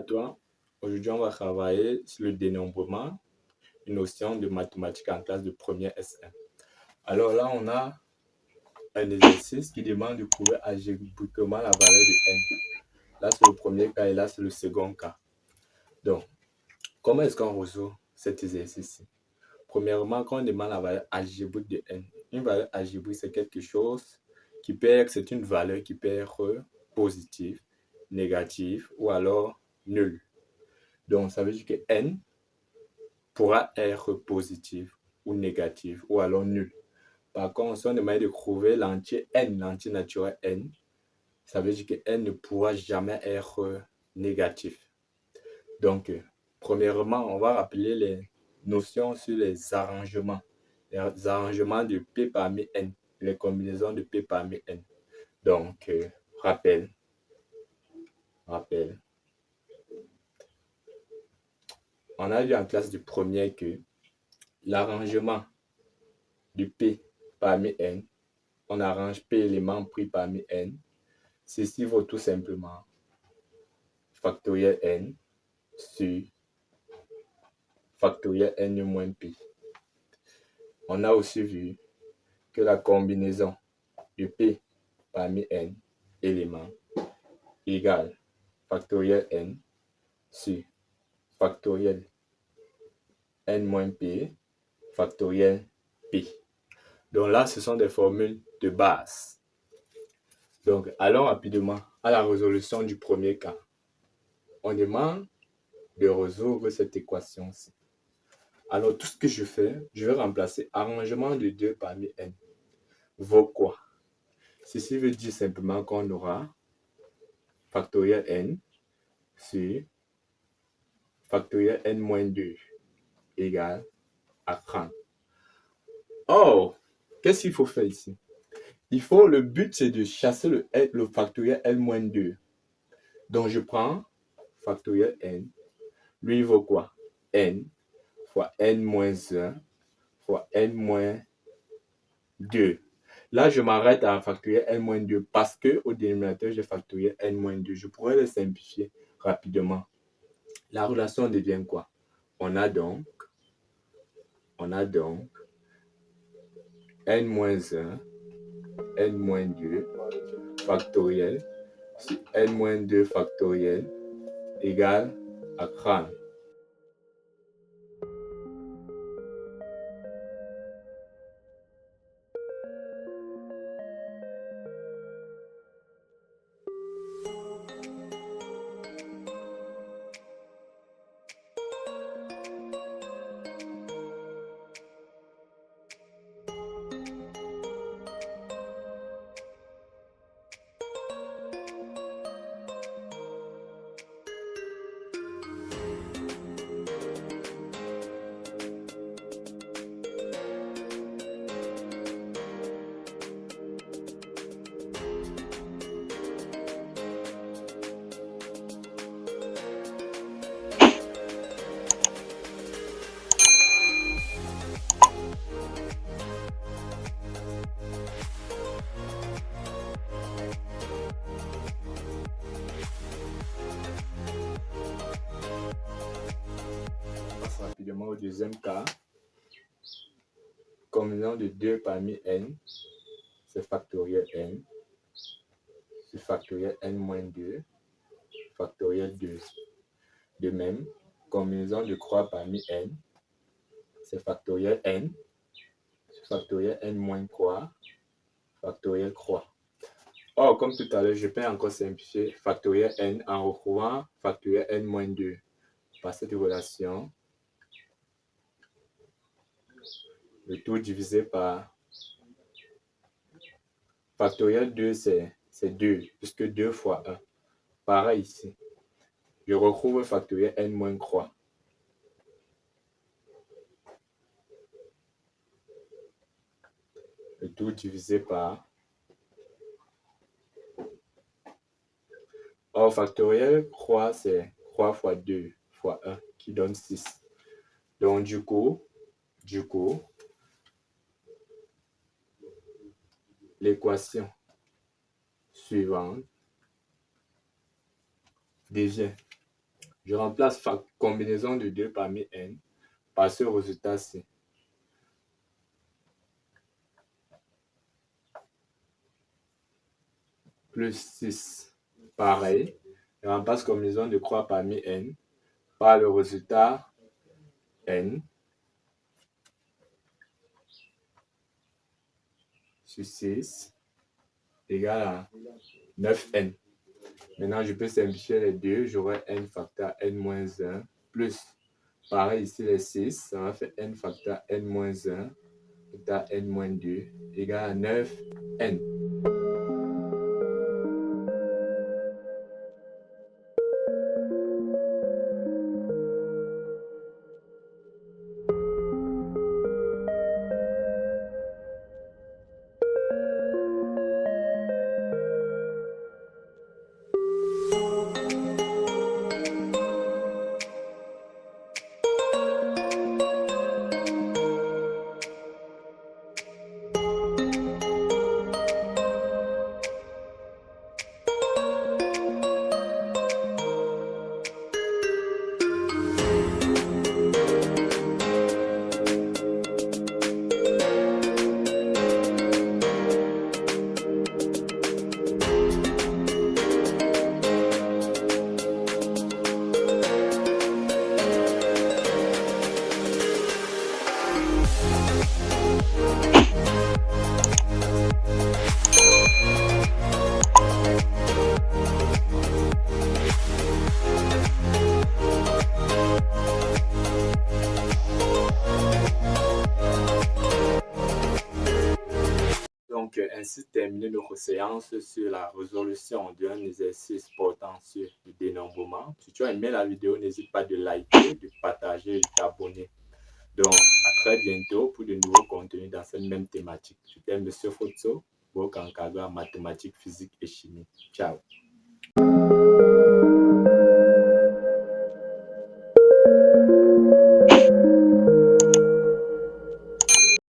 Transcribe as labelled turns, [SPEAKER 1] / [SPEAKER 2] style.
[SPEAKER 1] à toi. Aujourd'hui, on va travailler sur le dénombrement, une notion de mathématiques en classe de première S1. Alors là, on a un exercice qui demande de trouver algébriquement la valeur de n. Là, c'est le premier cas et là, c'est le second cas. Donc, comment est-ce qu'on résout cet exercice-ci? Premièrement, quand on demande la valeur algébrique de n, une valeur algébrique, c'est quelque chose c'est une valeur qui peut être positive, négative ou alors nulle. Donc, ça veut dire que n pourra être positive ou négative ou alors nulle. Par contre, si on demande de trouver l'entier n, l'entier naturel n, ça veut dire que n ne pourra jamais être négatif. Donc, premièrement, on va rappeler les notions sur les arrangements. Les arrangements de P parmi n, les combinaisons de P parmi n. Donc, rappel. On a vu en classe de première que l'arrangement de P parmi n, on arrange P éléments pris parmi n. Ceci vaut tout simplement factoriel n sur factoriel n moins P. On a aussi vu que la combinaison de P parmi n éléments égale factoriel n sur factoriel n moins P factoriel P. Donc là, ce sont des formules de base. Donc, allons rapidement à la résolution du premier cas. On demande de résoudre cette équation-ci. Alors, tout ce que je fais, je vais remplacer arrangement de 2 parmi n. Vaut quoi? Ceci veut dire simplement qu'on aura factoriel n sur factoriel n moins 2 égale à 30. Or, qu'est-ce qu'il faut faire ici? Le but, c'est de chasser le factoriel n moins 2. Donc, je prends factoriel n. Lui, il vaut quoi? N fois n moins 1 fois n moins 2. Là, je m'arrête à factoriel n moins 2 parce qu'au dénominateur, j'ai factoriel n moins 2. Je pourrais le simplifier rapidement. La relation devient quoi? On a donc n moins 1, n moins 2 factoriel sur n moins 2 factoriel égale à 30. Rapidement au deuxième cas, combinaison de 2 parmi n, c'est factoriel n, c'est factoriel n moins 2, factoriel 2. De même, combinaison de croix parmi n, c'est factoriel n, c'est factoriel n moins croix, factoriel croix. Or, comme tout à l'heure, je peux encore simplifier factoriel n en retrouvant factoriel n moins 2 par cette relation. Le tout divisé par factoriel 2, c'est 2, puisque 2 fois 1. Pareil ici. Je retrouve factoriel n moins croix. Le tout divisé par... Or, factoriel croix, c'est croix fois 2 fois 1 qui donne 6. Donc, du coup, l'équation suivante devient Je remplace combinaison de 2 parmi n par ce résultat-ci. Plus 6. Pareil, je remplace combinaison de 3 parmi n par le résultat n sur 6 égale à 9n. Maintenant, je peux simplifier les deux. J'aurai n facteur n-1 plus, pareil ici les 6, ça va faire n facteur n-1 facteur n-2 égale à 9n. Donc, ainsi terminer notre séance sur la résolution d'un exercice portant sur le dénombrement. Si tu as aimé la vidéo, n'hésite pas de liker, de partager et de t'abonner. Donc, à très bientôt pour de nouveaux contenus dans cette même thématique. C'était M. Fotso, Bokankaga, mathématiques, physique et chimie. Ciao.